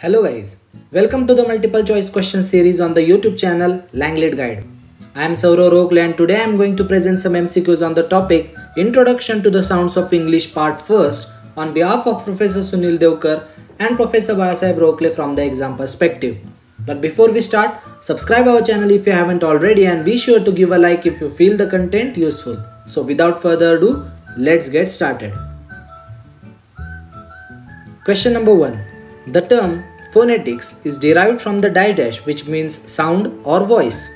Hello guys, welcome to the multiple choice question series on the YouTube channel Langlet Guide. I am Saurav Rogle and today I am going to present some MCQs on the topic Introduction to the Sounds of English Part 1st on behalf of Professor Sunil Devkar and Professor Bayasaheb Rogle from the exam perspective. But before we start, subscribe our channel if you haven't already and be sure to give a like if you feel the content useful. So without further ado, let's get started. Question number 1. The term phonetics is derived from the dash which means sound or voice.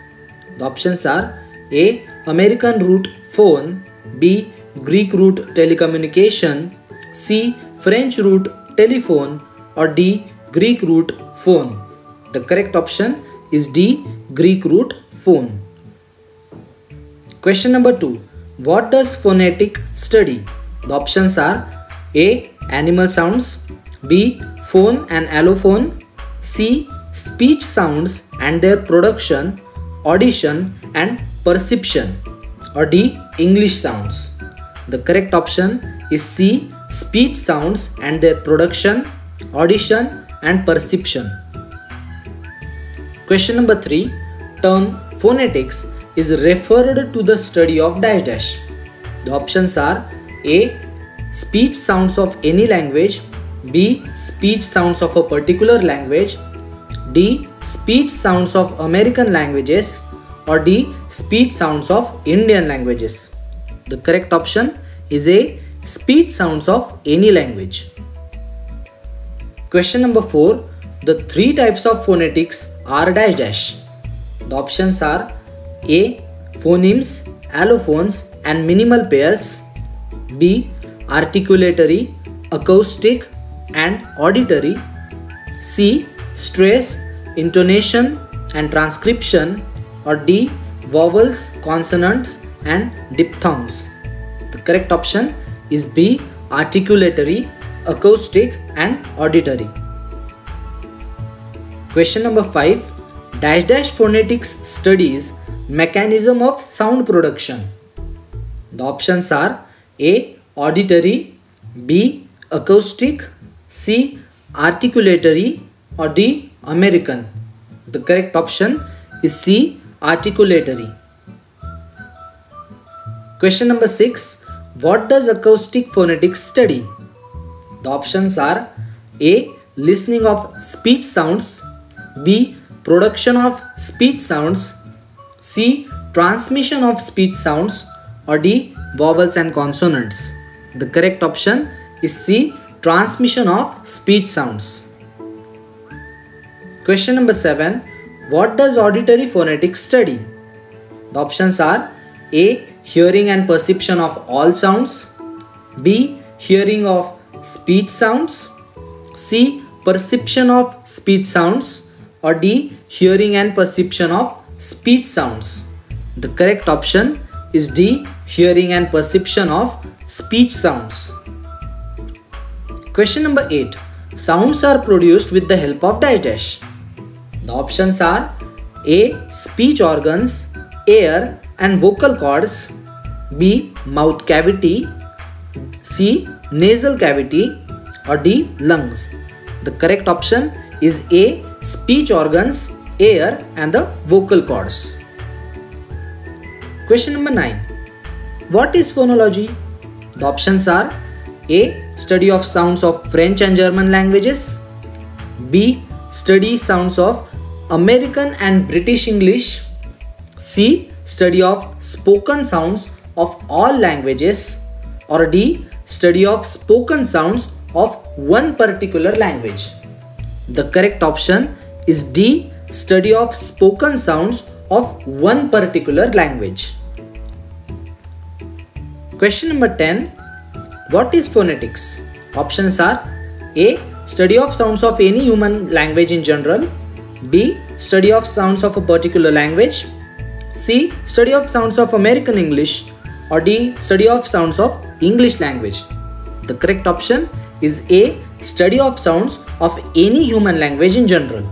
The options are A. American root phone, B. Greek root telecommunication, C. French root telephone, or D. Greek root phone. The correct option is D. Greek root phone. Question number 2. What does phonetic study? The options are A. Animal sounds, B. Phone and allophone, C. Speech sounds and their production, audition and perception, or D. English sounds. The correct option is C. Speech sounds and their production, audition and perception. Question number 3. Term phonetics is referred to the study of dash. The options are A. Speech sounds of any language, B. Speech sounds of a particular language, D. Speech sounds of American languages, or D. Speech sounds of Indian languages. The correct option is A. Speech sounds of any language. Question number 4. The three types of phonetics are dash. The options are A. Phonemes, allophones and minimal pairs, B. Articulatory, acoustic and auditory, C. Stress, intonation and transcription, or D. Vowels, consonants and diphthongs. The correct option is B. Articulatory, acoustic and auditory. Question number 5. Dash phonetics studies mechanism of sound production. The options are A. Auditory, B. Acoustic, C. Articulatory, or D. American. The correct option is C. Articulatory. Question number 6. What does acoustic phonetics study? The options are A. Listening of speech sounds, B. Production of speech sounds, C. Transmission of speech sounds, or D. Vowels and consonants. The correct option is C. Transmission of speech sounds. Question number 7. What does auditory phonetics study? The options are A. Hearing and perception of all sounds, B. Hearing of speech sounds, C. Perception of speech sounds, or D. Hearing and perception of speech sounds. The correct option is D. Hearing and perception of speech sounds. Question number 8. Sounds are produced with the help of dash. The options are A. Speech organs, air and vocal cords, B. Mouth cavity, C. Nasal cavity, or D. Lungs. The correct option is A. Speech organs, air and the vocal cords. Question number 9. What is phonology? The options are A. Study of sounds of French and German languages, B. Study sounds of American and British English, C. Study of spoken sounds of all languages, or D. Study of spoken sounds of one particular language. The correct option is D. Study of spoken sounds of one particular language. Question number 10. What is phonetics? Options are A. Study of sounds of any human language in general, B. Study of sounds of a particular language, C. Study of sounds of American English, or D. Study of sounds of English language. The correct option is A. Study of sounds of any human language in general.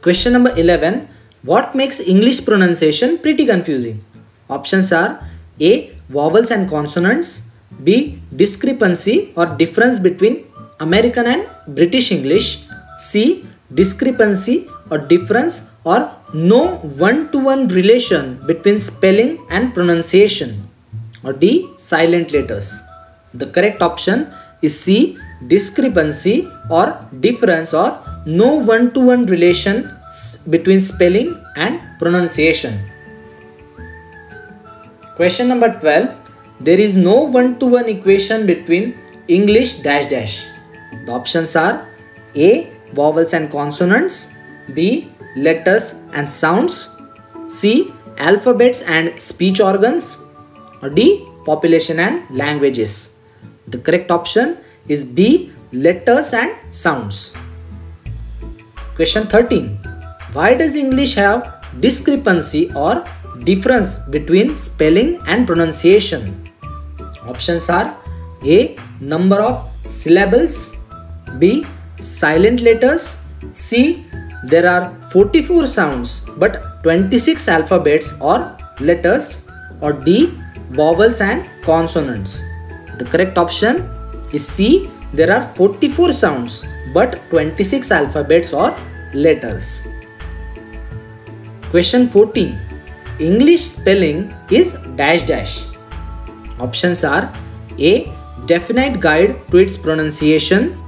Question number 11. What makes English pronunciation pretty confusing? Options are A. Vowels and consonants, B. Discrepancy or difference between American and British English. C. Discrepancy or difference or no one-to-one relation between spelling and pronunciation. Or D. Silent letters. The correct option is C. Discrepancy or difference or no one-to-one relation between spelling and pronunciation. Question number 12. There is no one-to-one equation between English dash dash. The options are A. Vowels and consonants, B. Letters and sounds, C. Alphabets and speech organs, or D. Population and languages. The correct option is B. Letters and sounds. Question 13. Why does English have discrepancy or difference between spelling and pronunciation? Options are A. Number of syllables, B. Silent letters, C. There are 44 sounds but 26 alphabets or letters, or D. Vowels and consonants. The correct option is C. There are 44 sounds but 26 alphabets or letters. Question 14. English spelling is dash dash. Options are A. Definite guide to its pronunciation,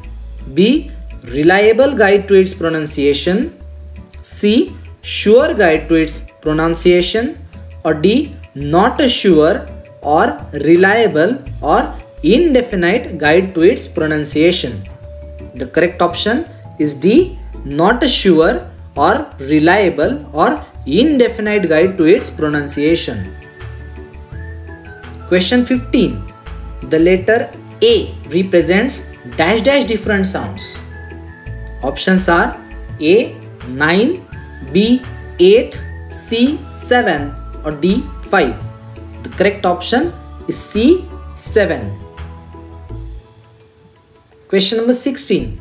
B. Reliable guide to its pronunciation, C. Sure guide to its pronunciation, or D. Not a sure or reliable or indefinite guide to its pronunciation. The correct option is D. Not a sure or reliable or indefinite guide to its pronunciation. Question 15. The letter A represents dash dash different sounds. Options are A. 9, B. 8, C. 7, or D. 5. The correct option is C. 7. Question number 16.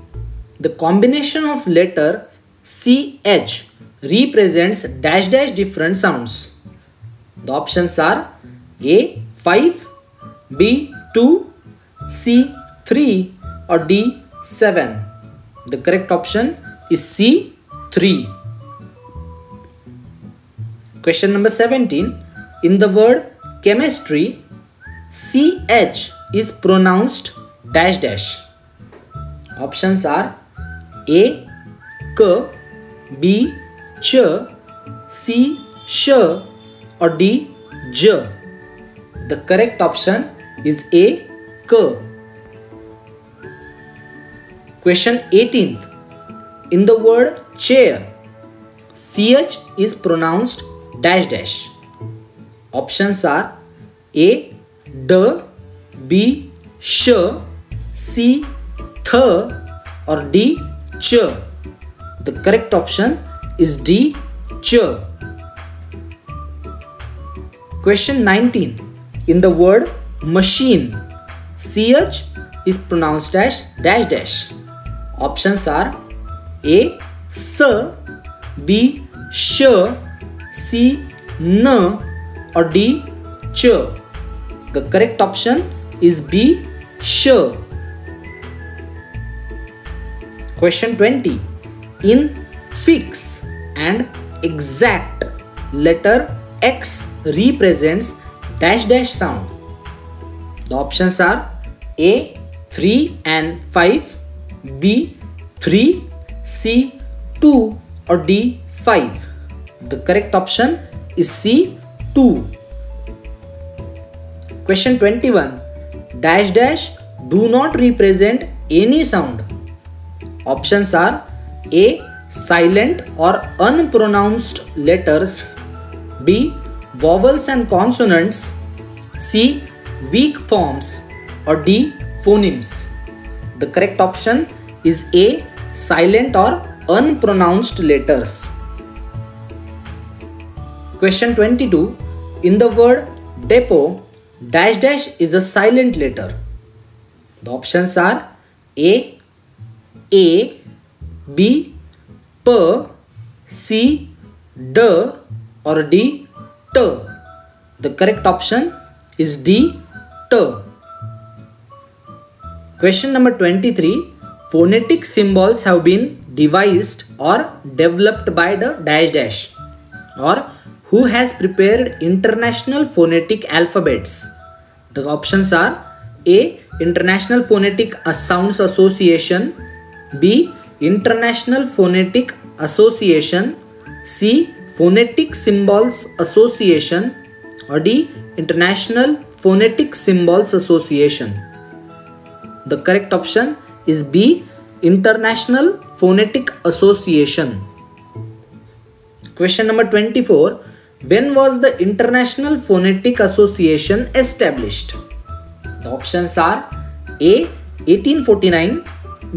The combination of letter CH represents dash dash different sounds. The options are A. 5, B. 2, C. 3, or D. 7. The correct option is C. 3. Question number 17. In the word chemistry, CH is pronounced dash dash. Options are A. K, B. Ch, C. Sh, or D. J. The correct option is A. K. Question 18th. In the word chair, CH is pronounced dash dash. Options are A. D, B. Sh, C. Th, or D. Ch. The correct option is D. Ch. Question 19. In the word machine, CH is pronounced as dash dash. Options are A. S, B. Sh, C. N, or D. Ch. The correct option is B. Sh. Question 20. In fix and exact, letter X represents dash dash sound. The options are A. 3 and 5, B. 3, C. 2, or D. 5. The correct option is C. 2. Question 21. Dash dash do not represent any sound. Options are A. Silent or unpronounced letters, B. Vowels and consonants, C. Weak forms, or D. Phonemes. The correct option is A. Silent or unpronounced letters. Question 22. In the word depot, dash dash is a silent letter. The options are A, B, P, C, D, or D, T. The correct option is D, T. Question number 23. phonetic symbols have been devised or developed by the dash dash? Or who has prepared international phonetic alphabets? The options are A. International Phonetic Sounds Association, B. International Phonetic Association, C. Phonetic Symbols Association, or D. International Phonetic Symbols Association. The correct option is B. International Phonetic Association. Question number 24. When was the International Phonetic Association established? The options are A. 1849,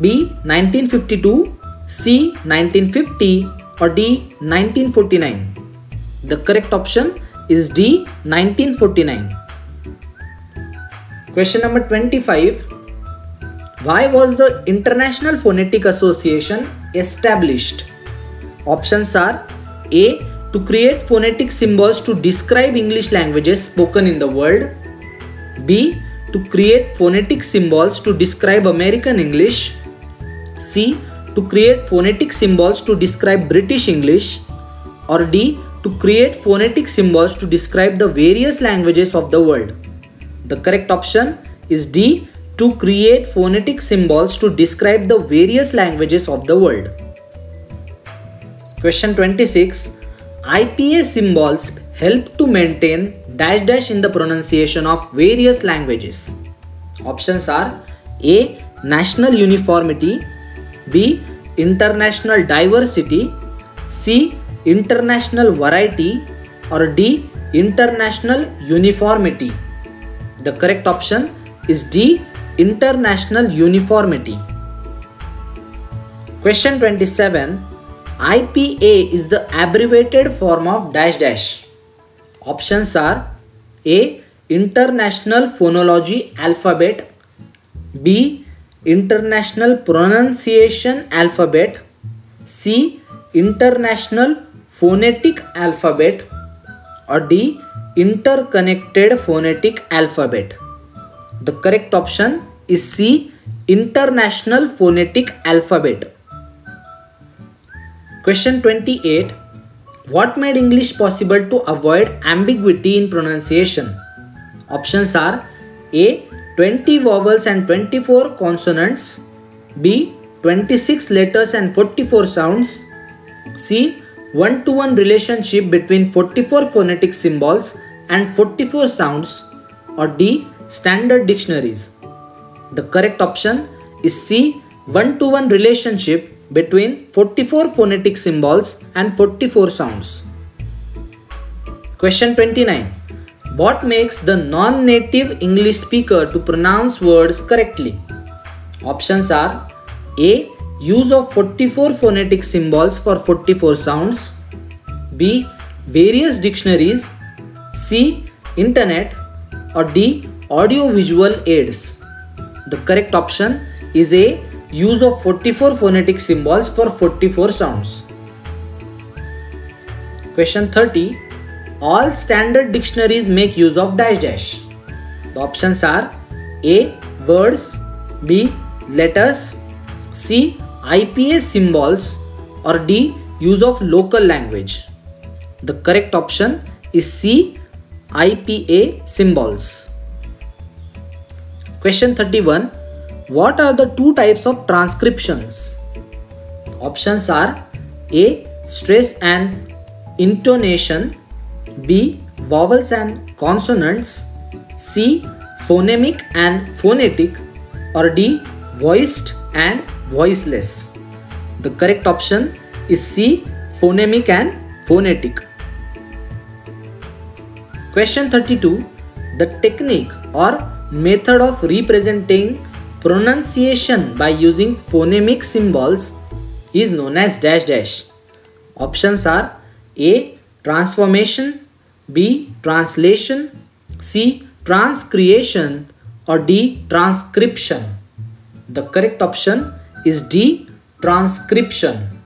B. 1952, C. 1950, or D. 1949. The correct option is D. 1949. Question number 25. Why was the International Phonetic Association established? Options are A. To create phonetic symbols to describe English languages spoken in the world, B. To create phonetic symbols to describe American English, C. To create phonetic symbols to describe British English, or D. To create phonetic symbols to describe the various languages of the world. The correct option is D. To create phonetic symbols to describe the various languages of the world. Question 26. IPA symbols help to maintain dash dash in the pronunciation of various languages. Options are A. National uniformity, B. International diversity, C. International variety, or D. International uniformity. The correct option is D. International uniformity. Question 27. IPA is the abbreviated form of dash dash. Options are A. International Phonology Alphabet, B. International Pronunciation Alphabet, C. International Phonetic Alphabet, or D. Interconnected Phonetic Alphabet. The correct option is C. International Phonetic Alphabet. Question 28. What made English possible to avoid ambiguity in pronunciation? Options are A. 20 vowels and 24 consonants, B. 26 letters and 44 sounds, C. 1-to-1 relationship between 44 phonetic symbols and 44 sounds, or D. Standard dictionaries. The correct option is C. 1-to-1 relationship between 44 phonetic symbols and 44 sounds. Question 29. What makes the non-native English speaker to pronounce words correctly? Options are A. Use of 44 phonetic symbols for 44 sounds, B. Various dictionaries, C. Internet, or D. Audio-visual aids. The correct option is A. Use of 44 phonetic symbols for 44 sounds. Question 30. All standard dictionaries make use of dash dash. The options are A. Words, B. Letters, C. IPA symbols, or D. Use of local language. The correct option is C. IPA symbols. Question 31. What are the two types of transcriptions? Options are A. Stress and intonation, B. Vowels and consonants, C. Phonemic and phonetic, or D. Voiced and voiceless. The correct option is C. Phonemic and phonetic. Question 32. The technique or method of representing pronunciation by using phonemic symbols is known as dash dash. Options are A. Transformation, B. Translation, C. Transcreation, or D. Transcription. The correct option is D. Transcription.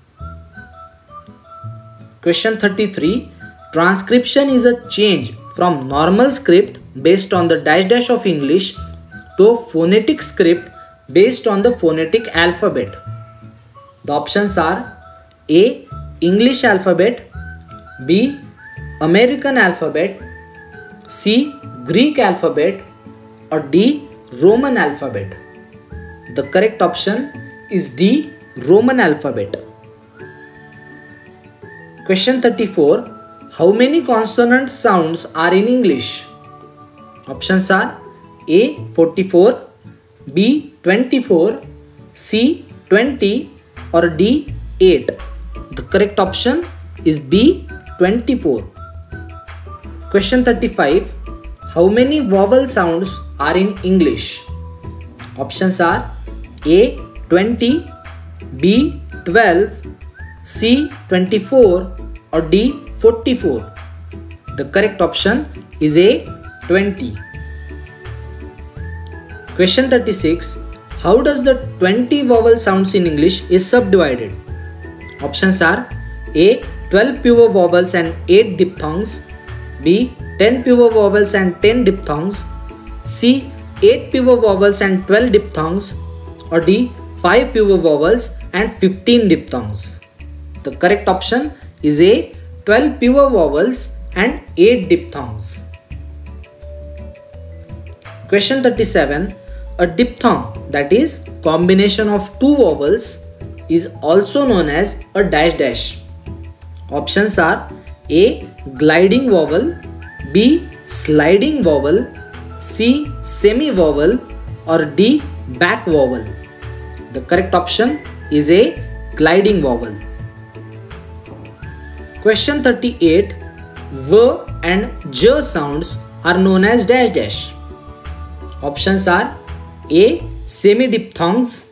Question 33. Transcription is a change from normal script based on the dash dash of English to a phonetic script based on the phonetic alphabet? The options are A. English alphabet, B. American alphabet, C. Greek alphabet, or D. Roman alphabet. The correct option is D. Roman alphabet. Question 34. How many consonant sounds are in English? Options are A. 44, B. 24, C. 20, or D. 8. The correct option is B. 24. Question 35. How many vowel sounds are in English? Options are A. 20, B. 12, C. 24, or D. 44. The correct option is A. 20. Question 36. How does the 20 vowel sounds in English is subdivided? Options are A. 12 pure vowels and 8 diphthongs, B. 10 pure vowels and 10 diphthongs, C. 8 pure vowels and 12 diphthongs, or D. 5 pure vowels and 15 diphthongs. The correct option is A. 12 pure vowels and 8 diphthongs. Question 37. A diphthong, that is combination of two vowels, is also known as a dash dash. Options are A. Gliding vowel, B. Sliding vowel, C. Semi vowel, or D. Back vowel. The correct option is A. Gliding vowel. Question 38. V and J sounds are known as dash dash. Options are A. Semi diphthongs,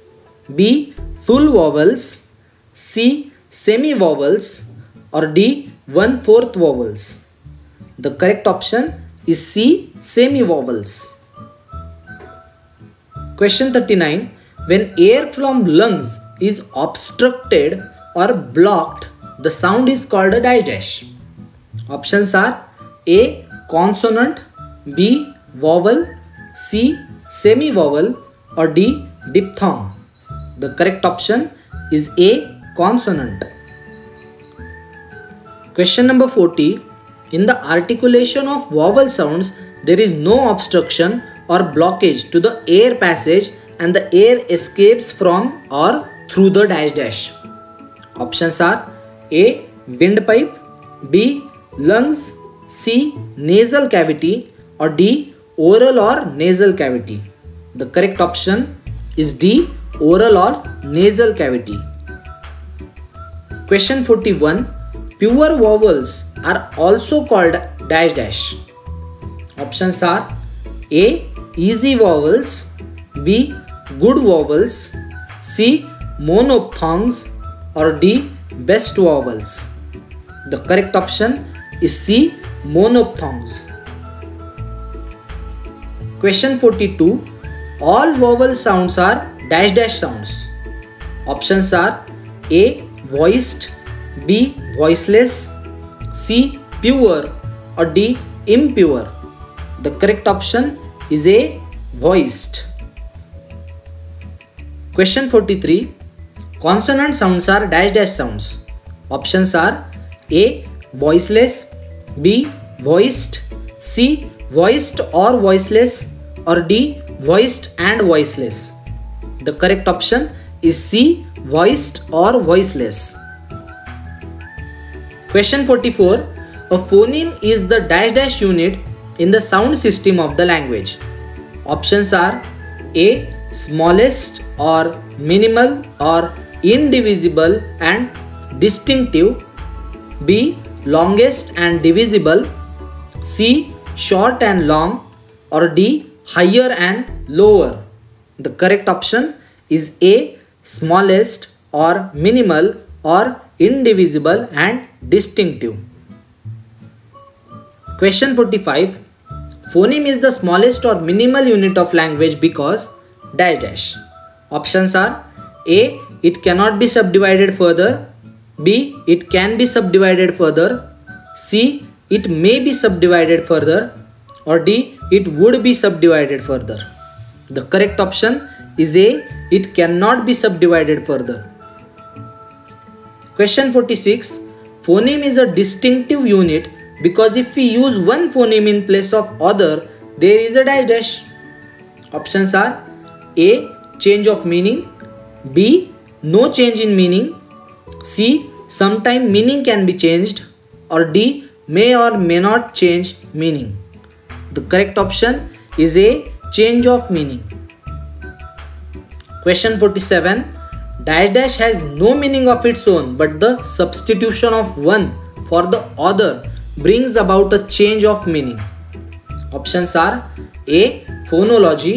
B. Full vowels, C. Semi vowels, or D. 1/4 vowels. The correct option is C. Semi vowels. Question 39. When air from lungs is obstructed or blocked, the sound is called a dash dash. Options are A. Consonant, B. Vowel, C. Semi vowel, or D. Diphthong. The correct option is A. Consonant. Question number 40. In the articulation of vowel sounds, there is no obstruction or blockage to the air passage and the air escapes from or through the dash dash. Options are A. Windpipe, B. Lungs, C. Nasal cavity, or D. Oral or nasal cavity. The correct option is D. Oral or nasal cavity. Question 41. Pure vowels are also called dash dash. Options are A. Easy vowels, B. Good vowels, C. Monophthongs, or D. Best vowels. The correct option is C. Monophthongs. Question 42. All vowel sounds are dash dash sounds. Options are A. Voiced, B. Voiceless, C. Pure, or D. Impure. The correct option is A. Voiced. Question 43. Consonant sounds are dash dash sounds. Options are A. Voiceless, B. Voiced, C. Voiced or voiceless, or D. Voiced and voiceless. The correct option is C. Voiced or voiceless. Question 44. A phoneme is the dash dash unit in the sound system of the language. Options are A. Smallest or minimal or indivisible and distinctive, B. Longest and divisible, C. Short and long, or D. Higher and lower. The correct option is A. Smallest or minimal or indivisible and distinctive. Question 45. Phoneme is the smallest or minimal unit of language because dash dash. Options are A. It cannot be subdivided further, B. It can be subdivided further, C. It may be subdivided further, or D. It would be subdivided further. The correct option is A. It cannot be subdivided further. Question 46. Phoneme is a distinctive unit because if we use one phoneme in place of other, there is a dash dash. Options are A. Change of meaning, B. No change in meaning, C. Sometime meaning can be changed, or D. May or may not change meaning. The correct option is A. Change of meaning. Question 47. Dash dash has no meaning of its own, but the substitution of one for the other brings about a change of meaning. Options are A. Phonology,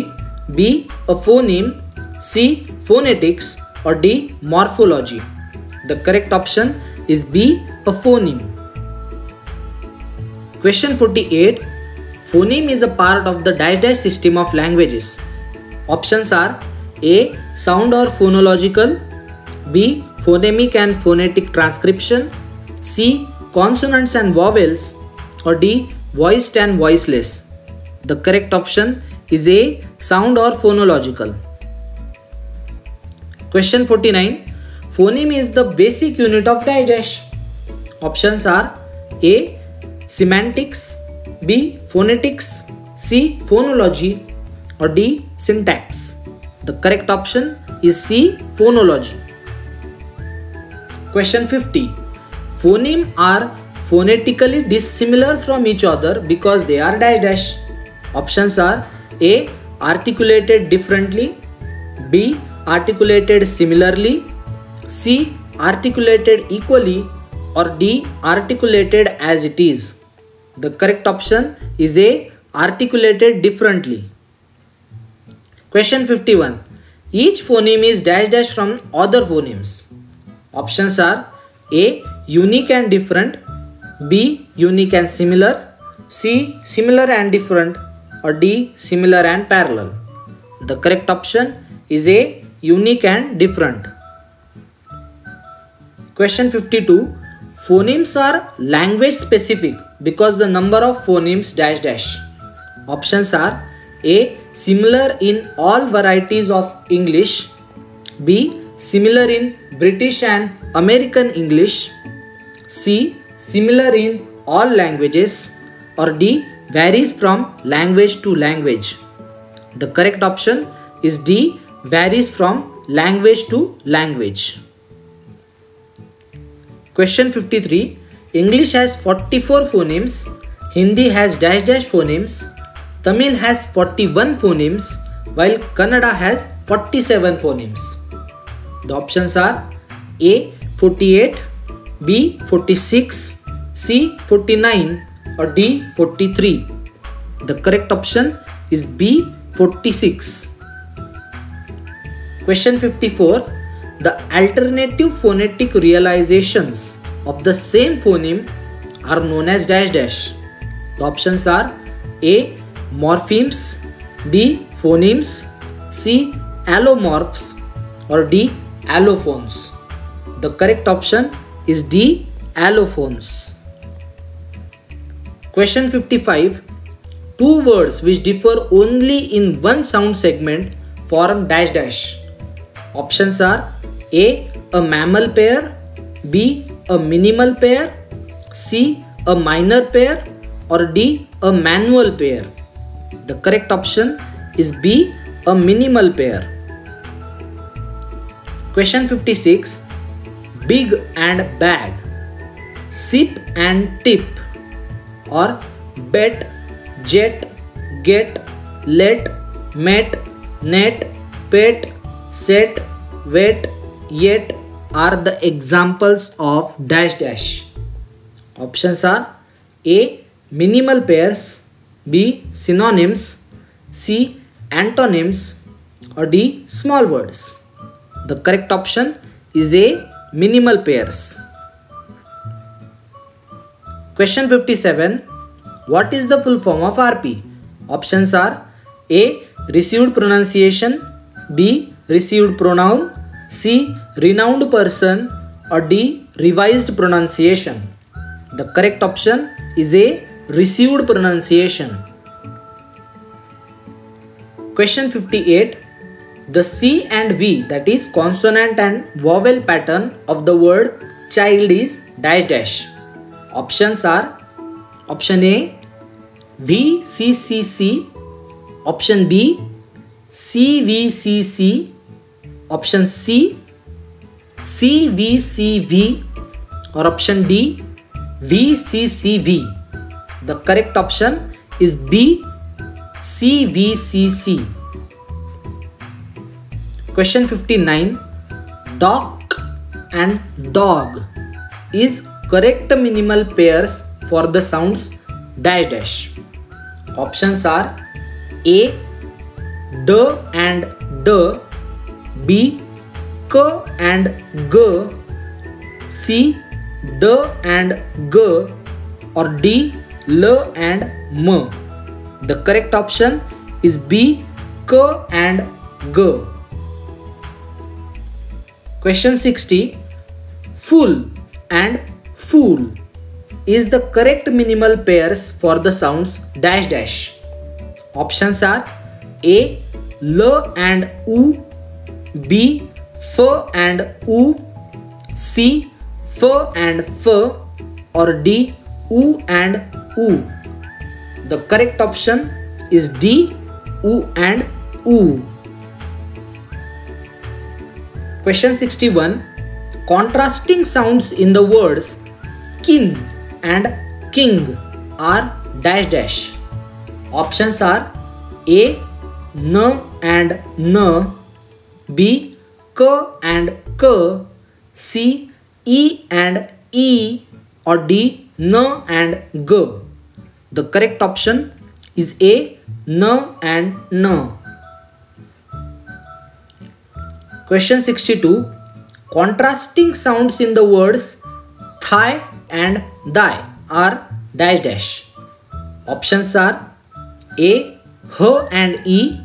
B. A phoneme, C. Phonetics, or D. Morphology. The correct option is B. A phoneme. Question 48. Phoneme is a part of the dash dash system of languages. Options are A. Sound or phonological, B. Phonemic and phonetic transcription, C. Consonants and vowels, or D. Voiced and voiceless. The correct option is A. Sound or phonological. Question 49. Phoneme is the basic unit of dash dash. Options are A. Semantics, B. Phonetics, C. Phonology, or D. Syntax. The correct option is C. Phonology. Question 50. Phonemes are phonetically dissimilar from each other because they are dash dash. Options are A. Articulated differently, B. Articulated similarly, C. Articulated equally, or D. Articulated as it is. The correct option is A. Articulated differently. Question 51. Each phoneme is dash dash from other phonemes. Options are A. Unique and different, B. Unique and similar, C. Similar and different, or D. Similar and parallel. The correct option is A. Unique and different. Question 52. Phonemes are language specific because the number of phonemes dash dash. Options are A. Similar in all varieties of English, B. Similar in British and American English, C. Similar in all languages, or D. Varies from language to language. The correct option is D. Varies from language to language. Question 53. English has 44 phonemes, Hindi has dash dash phonemes, Tamil has 41 phonemes, while Kannada has 47 phonemes. The options are A. 48, B. 46, C. 49, or D. 43. The correct option is B. 46. Question 54. The alternative phonetic realizations of the same phoneme are known as dash dash. The options are A. Morphemes, B. Phonemes, C. Allomorphs, or D. Allophones. The correct option is D. Allophones. Question 55. Two words which differ only in one sound segment form dash dash. Options are A. A mammal pair, B. A minimal pair, C. A minor pair, or D. A manual pair. The correct option is B. A minimal pair. Question 56. Big and bag, sip and tip, or bet, jet, get, let, met, net, pet, set, wet, yet are the examples of dash dash. Options are A. Minimal pairs, B. Synonyms, C. Antonyms, or D. Small words. The correct option is A. Minimal pairs. Question 57. What is the full form of RP? Options are A. Received pronunciation, B. Received pronoun, C. Renowned person, or D. Revised pronunciation. The correct option is A. Received pronunciation. Question 58. the C and V, that is consonant and vowel pattern of the word child is dash dash. Options are option A VCCC, option B CVCC, option C CVCV, or option D VCCV. The correct option is B CVCC. Question 59. Dock and dog is correct minimal pairs for the sounds dash dash. Options are A D and D, B K and G, C D and G, or D L and M. The correct option is B K and G. Question 60. Full and fool is the correct minimal pairs for the sounds dash dash. Options are A L and U, B F and U, C F and F, or D U and U. The correct option is D U and U. Question 61. Contrasting sounds in the words kin and king are dash dash. Options are A N and N, B K and K, C E and E, or D N and G. The correct option is A N and N. Question 62. Contrasting sounds in the words thigh and thigh are dash dash. Options are A H and E,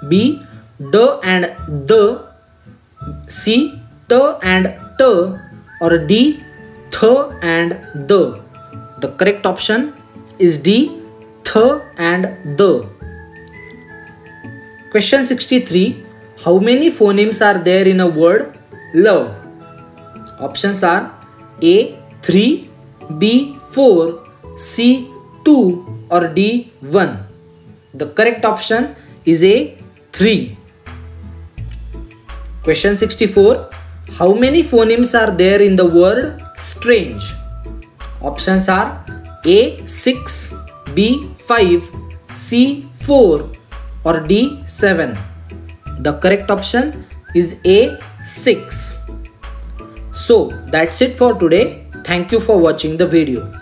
B D and D, C T and T, or D Th and D. The correct option is D Th and D. Question 63. How many phonemes are there in a word love? Options are A 3, B 4, C 2, or D 1. The correct option is A 3. Question 64. How many phonemes are there in the word strange? Options are A 6, B 5, C 4, or D 7. The correct option is A 6. So that's it for today. Thank you for watching the video.